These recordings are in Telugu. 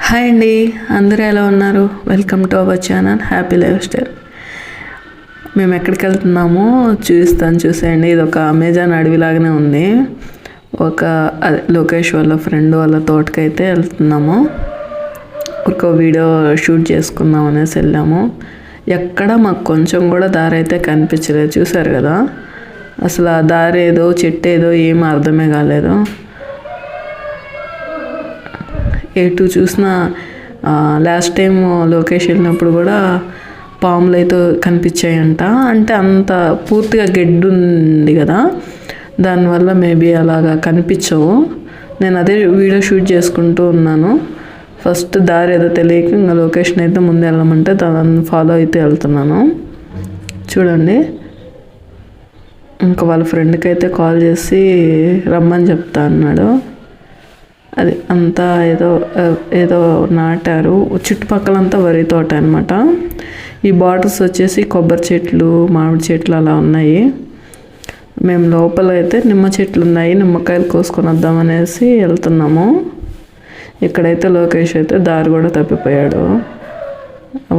హాయ్ అండి, అందరూ ఎలా ఉన్నారు? Welcome to our channel happy life style. మేము ఎక్కడికి వెళ్తున్నామో చూసేయండి. ఇది ఒక అమెజాన్ అడవిలాగానే ఉంది. లోకేష్ వాళ్ళ ఫ్రెండ్ వాళ్ళ తోటకైతే వెళ్తున్నాము. ఒక వీడియో షూట్ చేసుకుందాం అనేసి వెళ్ళాము. ఎక్కడ మాకు కొంచెం కూడా దారి అయితే కనిపించలేదు. చూసారు కదా, అసలు ఆ దారి ఏదో చెట్టు ఏదో ఏం అర్థమే కాలేదు. ఎటు చూసినా లాస్ట్ టైం లోకేష్ వెళ్ళినప్పుడు కూడా పాములు అయితే కనిపించాయంట. అంటే అంత పూర్తిగా గడ్డి ఉంది కదా, దానివల్ల మేబీ అలాగా కనిపించవు. నేను అదే వీడియో షూట్ చేసుకుంటూ ఉన్నాను. ఫస్ట్ దారి ఏదో తెలియక ఇంకా లొకేషన్ అయితే ముందు వెళ్ళమంటే దాన్ని ఫాలో అయితే వెళ్తున్నాను. చూడండి, ఇంకా వాళ్ళ ఫ్రెండ్కి అయితే కాల్ చేసి రమ్మని చెప్తా అన్నాడు. అది అంతా ఏదో నాటారు. చుట్టుపక్కలంతా వరి తోట అనమాట. ఈ బార్డర్స్ వచ్చేసి కొబ్బరి చెట్లు, మామిడి చెట్లు అలా ఉన్నాయి. మేము లోపల అయితే నిమ్మ చెట్లు ఉన్నాయి, నిమ్మకాయలు కోసుకొని వద్దామనేసి వెళ్తున్నాము. ఇక్కడైతే లోకేష్ అయితే దారి కూడా తప్పిపోయాడు.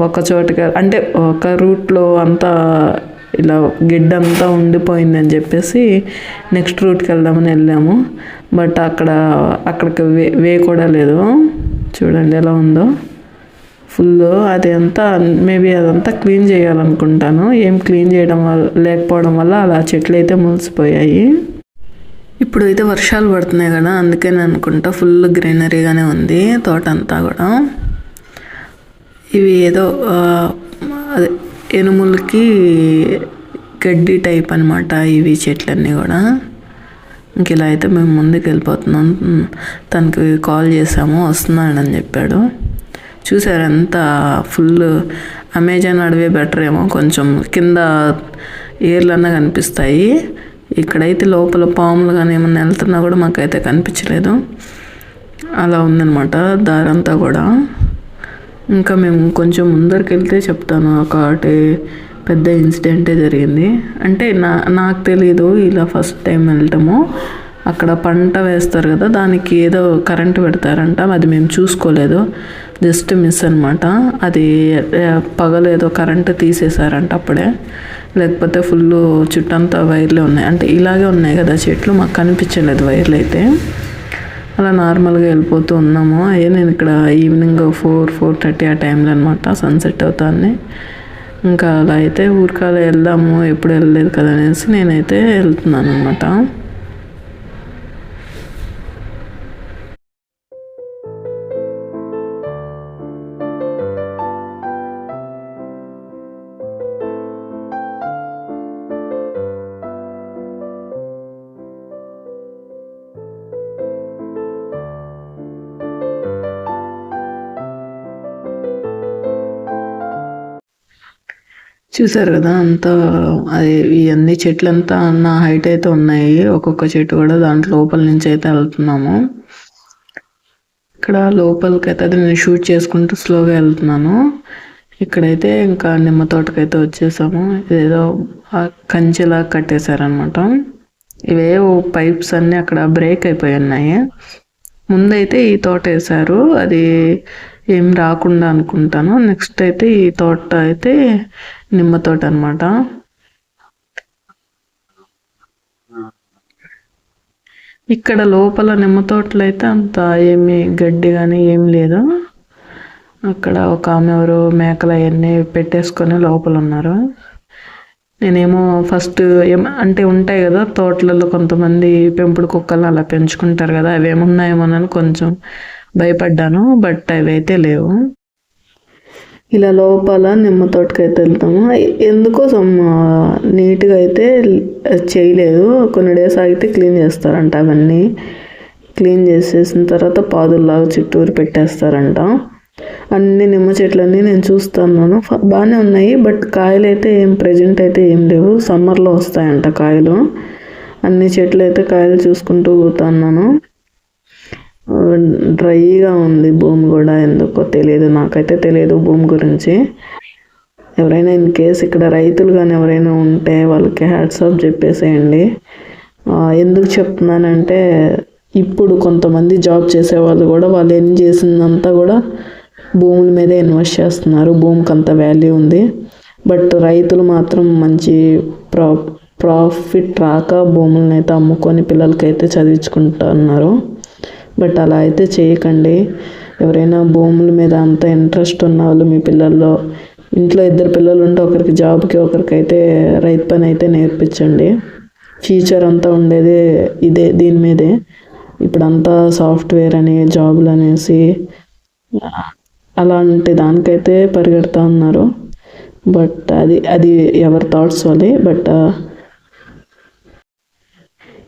ఒక చోటుకి అంటే ఒక రూట్లో అంతా ఇలా గిడ్డంతా ఉండిపోయిందని చెప్పేసి నెక్స్ట్ రూట్కి వెళ్దామని వెళ్ళాము. బట్ అక్కడికి వే కూడా లేదు. చూడండి ఎలా ఉందో ఫుల్. అది అంతా మేబీ అదంతా క్లీన్ చేయాలనుకుంటాను. ఏం క్లీన్ చేయడం లేకపోవడం వల్ల అలా చెట్లు అయితే ములిసిపోయాయి. ఇప్పుడు అయితే వర్షాలు పడుతున్నాయి కదా, అందుకని అనుకుంటా ఫుల్ గ్రీనరీగానే ఉంది తోట అంతా కూడా. ఇవి ఏదో అదే ఎనుములకి గడ్డి టైప్ అనమాట ఇవి చెట్లన్నీ కూడా. ఇంక ఇలా అయితే మేము ముందుకు వెళ్ళిపోతున్నాం. తనకి కాల్ చేసాము, వస్తున్నాడని చెప్పాడు. చూసారు ఎంత ఫుల్. అమెజాన్ అడవి బెటర్ ఏమో, కొంచెం కింద ఏర్లన్నా కనిపిస్తాయి. ఇక్కడైతే లోపల పాములు కానీ ఏమన్నా వెళ్తున్నా కూడా మాకైతే కనిపించలేదు. అలా ఉందన్నమాట దారంతా కూడా. ఇంకా మేము కొంచెం ముందరికి వెళ్తే చెప్తాను. ఒకటి పెద్ద ఇన్సిడెంటే జరిగింది. అంటే నాకు తెలీదు ఇలా ఫస్ట్ టైం వెళ్ళటము. అక్కడ పంట వేస్తారు కదా, దానికి ఏదో కరెంటు పెడతారంట. అది మేము చూసుకోలేదు, జస్ట్ మిస్ అనమాట. అది పగలు ఏదో కరెంటు తీసేశారంట అప్పుడే. లేకపోతే ఫుల్ చుట్టంతా వైర్లే ఉన్నాయి. అంటే ఇలాగే ఉన్నాయి కదా చెట్లు, మాకు కనిపించలేదు వైర్లు అయితే. అలా నార్మల్గా వెళ్ళిపోతూ ఉన్నాము. అయ్యే నేను ఇక్కడ ఈవినింగ్ 4:30 ఆ టైంలో అనమాట సన్సెట్ అవుతాన్ని. ఇంకా అలా అయితే ఊరికాల వెళ్దాము, ఎప్పుడు వెళ్ళలేదు కదా అనేసి నేనైతే వెళ్తున్నాను అనమాట. చూసారు కదా అంతా అది ఇవన్నీ చెట్లంతా నా హైట్ అయితే ఉన్నాయి. ఒక్కొక్క చెట్టు కూడా దాంట్లో లోపల నుంచి అయితే వెళ్తున్నాము. ఇక్కడ లోపలికి అయితే అది నేను షూట్ చేసుకుంటూ స్లోగా వెళ్తున్నాను. ఇక్కడైతే ఇంకా నిమ్మ తోటకైతే వచ్చేసాము. ఇదేదో కంచెలా కట్టేశారనమాట. ఇవేవో పైప్స్ అన్నీ అక్కడ బ్రేక్ అయిపోయి ఉన్నాయి. ముందైతే ఈ తోట వేశారు, అది ఏం రాకుండా అనుకుంటాను. నెక్స్ట్ అయితే ఈ తోట అయితే నిమ్మ తోట అనమాట. ఇక్కడ లోపల నిమ్మ తోటలో అయితే అంత ఏమి గడ్డి కానీ ఏం లేదు. అక్కడ ఒక ఆమె ఎవరు మేకలు అవన్నీ పెట్టేసుకొని లోపల ఉన్నారు. నేనేమో ఫస్ట్ అంటే ఉంటాయి కదా తోటలలో కొంతమంది పెంపుడు కుక్కలు అలా పెంచుకుంటారు కదా, అవి ఏమున్నాయేమోనని కొంచెం భయపడ్డాను. బట్ అవి అయితే లేవు. ఇలా లోపల నిమ్మ తోటకైతే వెళ్తాము. ఎందుకోసం నీట్గా అయితే చేయలేదు. కొన్ని డేస్ ఆగితే క్లీన్ చేస్తారంట. అవన్నీ క్లీన్ చేసేసిన తర్వాత పాదుల్లాగా చుట్టూరు పెట్టేస్తారంట. అన్ని నిమ్మ చెట్లన్నీ నేను చూస్తున్నాను, బాగానే ఉన్నాయి. బట్ కాయలు అయితే ప్రజెంట్ అయితే ఏం లేవు. సమ్మర్లో వస్తాయంట కాయలు. అన్ని చెట్లు అయితే కాయలు చూసుకుంటూ పోతున్నాను. డ్రైగా ఉంది భూమి కూడా, ఎందుకో తెలియదు, నాకైతే తెలియదు భూమి గురించి. ఎవరైనా ఇన్ కేస్ ఇక్కడ రైతులు కానీ ఎవరైనా ఉంటే వాళ్ళకి హ్యాట్స్ ఆఫ్ చెప్పేసేయండి. ఎందుకు చెప్తున్నానంటే ఇప్పుడు కొంతమంది జాబ్ చేసేవాళ్ళు కూడా వాళ్ళు ఏం చేసిందంతా కూడా భూముల మీదే ఇన్వెస్ట్ చేస్తున్నారు. భూమికి అంత వాల్యూ ఉంది. బట్ రైతులు మాత్రం మంచి ప్రాఫిట్ రాక భూములను అయితే అమ్ముకొని పిల్లలకైతే చదివించుకుంటున్నారు. బట్ అలా అయితే చేయకండి. ఎవరైనా భూముల మీద అంత ఇంట్రెస్ట్ ఉన్న వాళ్ళు మీ పిల్లల్లో, ఇంట్లో 2 పిల్లలు ఉంటే ఒకరికి జాబ్కి ఒకరికైతే రైతు పని అయితే నేర్పించండి. ఫ్యూచర్ అంతా ఉండేదే దీని మీదే. ఇప్పుడంతా సాఫ్ట్వేర్ అని జాబులు అనేసి అలాంటి దానికైతే పరిగెడతా ఉన్నారు. బట్ అది ఎవరి థాట్స్ వాళ్ళే. బట్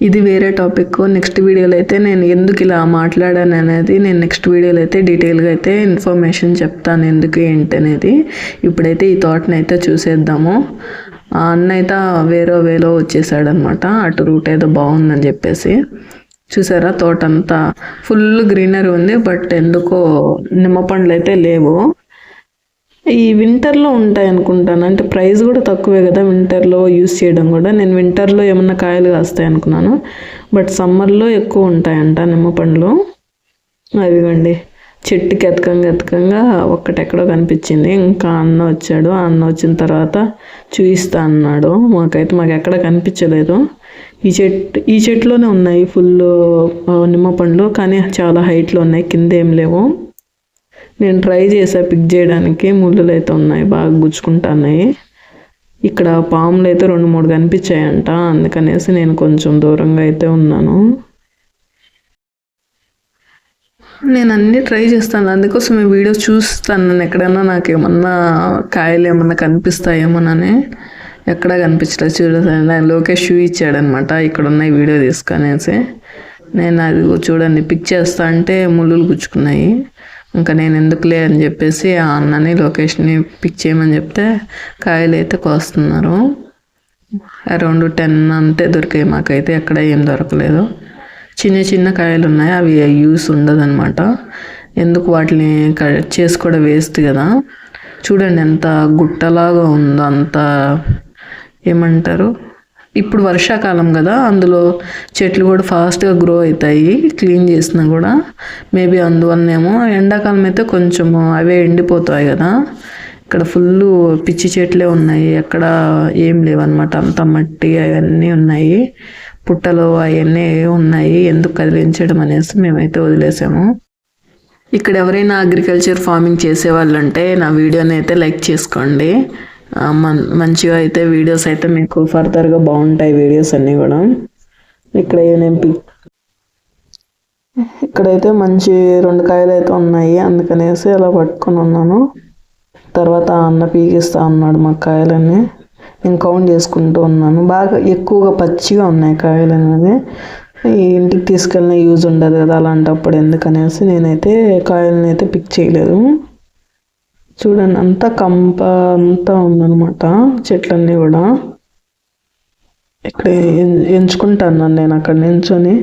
ఇది వేరే టాపిక్. నెక్స్ట్ వీడియోలో అయితే నేను ఎందుకు ఇలా మాట్లాడాను అనేది నేను నెక్స్ట్ వీడియోలో అయితే డీటెయిల్గా అయితే ఇన్ఫర్మేషన్ చెప్తాను, ఎందుకు ఏంటి అనేది. ఇప్పుడైతే ఈ థాట్ని అయితే చూసేద్దాము. ఆ అన్న అయితే వేరే వేలో వచ్చేసాడనమాట. అటు రూట్ ఏదో బాగుందని చెప్పేసి. చూసారా తోట అంతా ఫుల్ గ్రీనరీ ఉంది. బట్ ఎందుకో నిమ్మ పండ్లు అయితే లేవు. ఈ వింటర్లో ఉంటాయి అనుకుంటాను. అంటే ప్రైస్ కూడా తక్కువే కదా వింటర్లో యూస్ చేయడం కూడా. నేను వింటర్లో ఏమన్నా కాయలు కాస్తాయి అనుకున్నాను. బట్ సమ్మర్లో ఎక్కువ ఉంటాయంట నిమ్మ పండ్లు. అవిగండి చెట్టుకి ఎతకంగా ఒక్కటెక్కడో కనిపించింది. ఇంకా అన్న వచ్చాడు. ఆ అన్న వచ్చిన తర్వాత చూపిస్తా అన్నాడు. మాకు ఎక్కడ కనిపించలేదు. ఈ చెట్టులోనే ఉన్నాయి ఫుల్ నిమ్మ పండ్లు, కానీ చాలా హైట్లో ఉన్నాయి, కింద ఏం లేవు. నేను ట్రై చేసా పిక్ చేయడానికి. ముళ్ళులు అయితే ఉన్నాయి, బాగా గుచ్చుకుంటున్నాయి. ఇక్కడ పాములు అయితే 2-3 కనిపించాయంట. అందుకనేసి నేను కొంచెం దూరంగా అయితే ఉన్నాను. నేను అన్నీ ట్రై చేస్తాను, అందుకోసం ఈ వీడియో చూస్తాను. నేను ఎక్కడైనా నాకు ఏమన్నా కాయలు ఏమన్నా కనిపిస్తాయేమోనని. ఎక్కడా కనిపించలేదు. చూడండి లోకేష్ షూ ఇచ్చాడనమాట, ఇక్కడ ఉన్నాయి వీడియో తీసుకునేసి. నేను అది చూడండి పిక్ చేస్తా అంటే ముళ్ళులు గుచ్చుకున్నాయి. ఇంకా నేను ఎందుకులే అని చెప్పేసి ఆ అన్నని లొకేషన్ని పిక్ చేయమని చెప్తే కాయలు అయితే కోస్తున్నారు. అరౌండ్ 10 అంతే దొరికాయి మాకైతే. ఎక్కడ ఏం దొరకలేదు. చిన్న కాయలు ఉన్నాయి, అవి యూస్ ఉండదన్నమాట. ఎందుకు వాటిని కట్ చేసి కూడా వేస్ట్ కదా. చూడండి ఎంత గుట్టలాగా ఉందో. అంత ఏమంటారు, ఇప్పుడు వర్షాకాలం కదా, అందులో చెట్లు కూడా ఫాస్ట్గా గ్రో అవుతాయి క్లీన్ చేసినా కూడా. మేబీ అందువల్లనేమో. ఎండాకాలం అయితే కొంచెము అవే ఎండిపోతాయి కదా. ఇక్కడ ఫుల్ పిచ్చి చెట్లే ఉన్నాయి, ఎక్కడ ఏం లేవన్నమాట. అంత మట్టి అవన్నీ ఉన్నాయి, పుట్టలు అవన్నీ ఉన్నాయి. ఎందుకు కదిలించడం అనేసి మేమైతే వదిలేసాము. ఇక్కడ ఎవరైనా అగ్రికల్చర్ ఫార్మింగ్ చేసే వాళ్ళు ఉంటే నా వీడియోని అయితే లైక్ చేసుకోండి. మంచిగా అయితే వీడియోస్ అయితే మీకు ఫర్దర్గా బాగుంటాయి వీడియోస్ అన్నీ కూడా. ఇక్కడైతే మంచి 2 కాయలు అయితే ఉన్నాయి, అందుకనేసి అలా పట్టుకొని ఉన్నాను. తర్వాత అన్న పీకిస్తా అన్నాడు మా కాయలన్నీ. నేను కౌంట్ చేసుకుంటూ ఉన్నాను. బాగా ఎక్కువగా పచ్చిగా ఉన్నాయి కాయలు అనేది. ఇంటికి తీసుకెళ్ళిన యూజ్ ఉండదు కదా అలాంటప్పుడు, ఎందుకనేసి నేనైతే కాయలని అయితే పిక్ చేయలేదు. చూడండి అంతా కంప అంతా ఉందన్నమాట చెట్లన్నీ కూడా. ఇక్కడ ఎంచుకుంటాను నేను అక్కడ నించొని.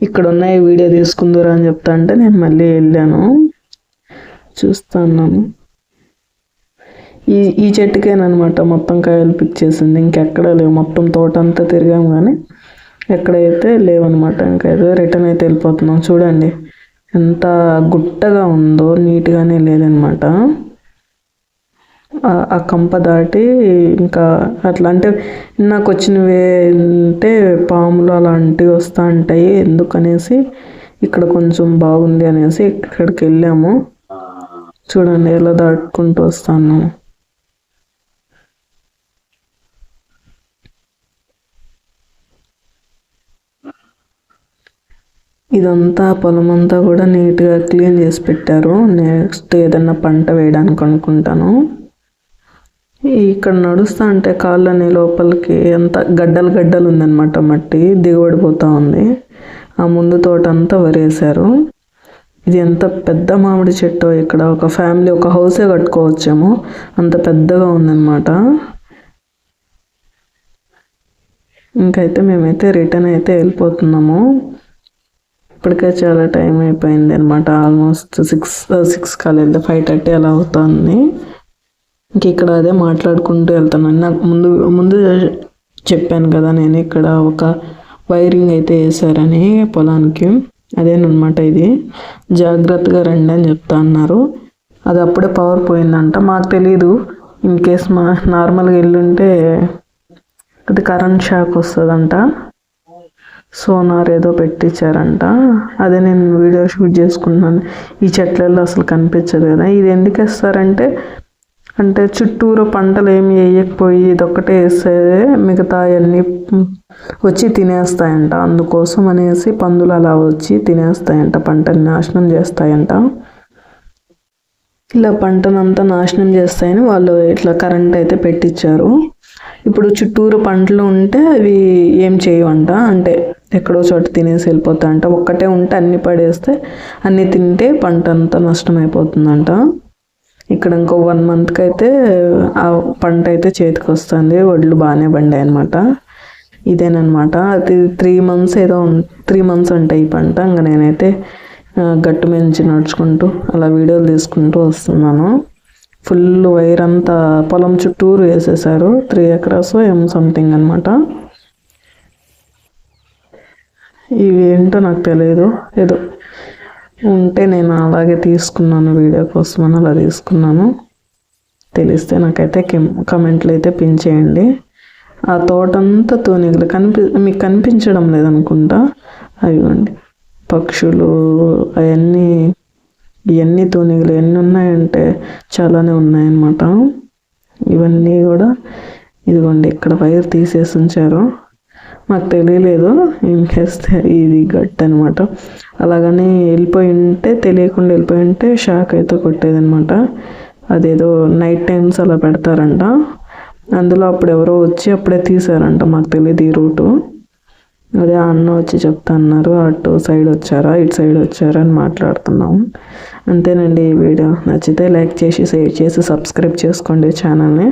ఇక్కడ ఉన్నాయి వీడియో తీసుకుందరా అని చెప్తా అంటే నేను మళ్ళీ వెళ్ళాను, చూస్తున్నాను. ఈ చెట్టుకేనమాట మొత్తం కాయలు పిక్ చేసింది. ఇంకెక్కడ లేవు. మొత్తం తోట అంతా తిరిగాము కానీ ఎక్కడైతే లేవన్నమాట. ఇంకైతే రిటర్న్ అయితే వెళ్ళిపోతున్నాం. చూడండి ఎంత గుట్టగా ఉందో, నీట్గానే లేదనమాట. ఆ కంప దాటి ఇంకా అట్లా అంటే నాకు వచ్చినవి అంటే పాములు అలాంటివి వస్తూ ఉంటాయి. ఎందుకనేసి ఇక్కడ కొంచెం బాగుంది అనేసి ఇక్కడికి వెళ్ళాము. చూడండి ఎలా దాటుకుంటూ వస్తాను. ఇదంతా పొలం అంతా కూడా నీట్గా క్లీన్ చేసి పెట్టారు. నెక్స్ట్ ఏదన్నా పంట వేయడానికి అనుకుంటాను. ఇక్కడ నడుస్తా అంటే కాళ్ళని లోపలికి ఎంత గడ్డలు ఉందన్నమాట. మట్టి దిగబడిపోతూ ఉంది. ఆ ముందు తోట అంతా వరేశారు. ఇది ఎంత పెద్ద మామిడి చెట్టు. ఇక్కడ ఒక ఫ్యామిలీ ఒక హౌసే కట్టుకోవచ్చేమో, అంత పెద్దగా ఉందన్నమాట. ఇంకైతే మేమైతే రిటర్న్ అయితే వెళ్ళిపోతున్నాము. ఇప్పటికే చాలా టైం అయిపోయింది అనమాట. ఆల్మోస్ట్ 6 కాలేదు, 5:30 అలా అవుతుంది. ఇంక ఇక్కడ అదే మాట్లాడుకుంటూ వెళ్తాను. నాకు ముందు చెప్పాను కదా నేను ఇక్కడ ఒక వైరింగ్ అయితే వేసారని పొలానికి. అదేనమాట ఇది. జాగ్రత్తగా రండి అని చెప్తా అన్నారు. అది అప్పుడే పవర్ పోయిందంట, మాకు తెలీదు. ఇన్ కేస్ నార్మల్గా వెళ్ళుంటే అది కరెంట్ షాక్ వస్తుందంట. సోనార్ ఏదో పెట్టించారంట. అదే నేను వీడియో షూట్ చేసుకుంటున్నాను. ఈ చెట్లలో అసలు కనిపించదు కదా. ఇది ఎందుకు వేస్తారంటే చుట్టూరు పంటలు ఏమి వేయకపోయి ఇదొక్కటే వేస్తే మిగతా అన్నీ వచ్చి తినేస్తాయంట. అందుకోసం అనేసి పందులు అలా వచ్చి తినేస్తాయంట, పంటని నాశనం చేస్తాయంట. ఇలా పంటనంతా నాశనం చేస్తాయని వాళ్ళు ఇట్లా కరెంట్ అయితే పెట్టించారు. ఇప్పుడు చుట్టూరు పంటలు ఉంటే అవి ఏం చేయవంట, అంటే ఎక్కడో చోట తినేసి వెళ్ళిపోతాయంట. ఒక్కటే ఉంటే అన్ని పడేస్తే అన్నీ తింటే పంట అంతా నష్టం అయిపోతుందంట. ఇక్కడ ఇంకో 1 మంత్కి అయితే ఆ పంట అయితే చేతికి వస్తుంది. వడ్లు బాగానే పండాయి అనమాట. ఇదేనమాట. అది 3 మంత్స్ ఏదో 3 మంత్స్ అంటే ఈ పంట. ఇంకా నేనైతే గట్టు మీద నుంచి నడుచుకుంటూ అలా వీడియోలు తీసుకుంటూ వస్తున్నాను. ఫుల్ వైర్ అంతా పొలం చుట్టూరు వేసేసారు. 3 acres సంథింగ్ అనమాట. ఇవి ఏంటో నాకు తెలియదు, ఏదో ఉంటే నేను అలాగే తీసుకున్నాను, వీడియో కోసం అని అలా తీసుకున్నాను. తెలిస్తే నాకైతే కమెంట్లు అయితే పిన్ చేయండి. ఆ తోటంతా తూనిగలు మీకు కనిపించడం లేదనుకుంటా. అవిగోండి పక్షులు ఇవన్నీ తూనిగలు ఎన్ని ఉన్నాయంటే చాలానే ఉన్నాయన్నమాట. ఇవన్నీ కూడా ఇదిగోండి ఇక్కడ వైర్ తీసేసి ఉంచారు. మాకు తెలియలేదు, ఇంకేస్తే ఇది గట్టు అనమాట. అలాగని తెలియకుండా వెళ్ళిపోయి ఉంటే షాక్ అయితే కొట్టేదనమాట. అదేదో నైట్ టైమ్స్ అలా పెడతారంట. అందులో అప్పుడు ఎవరో వచ్చి అప్పుడే తీసారంట. మాకు తెలియదు ఈ రూటు. అదే అన్న వచ్చి చెప్తా అన్నారు, అటు సైడ్ వచ్చారా ఇటు సైడ్ వచ్చారా అని మాట్లాడుతున్నాము. అంతేనండి. ఈ వీడియో నచ్చితే లైక్ చేసి షేర్ చేసి సబ్స్క్రైబ్ చేసుకోండి ఛానల్ని.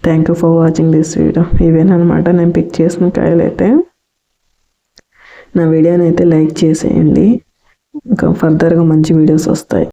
Thank you for watching this video. ఇవేనమాట నేను పిక్ చేసిన కాయలు అయితే. నా వీడియోని అయితే లైక్ చేసేయండి, ఇంకా ఫర్దర్గా మంచి వీడియోస్ వస్తాయి.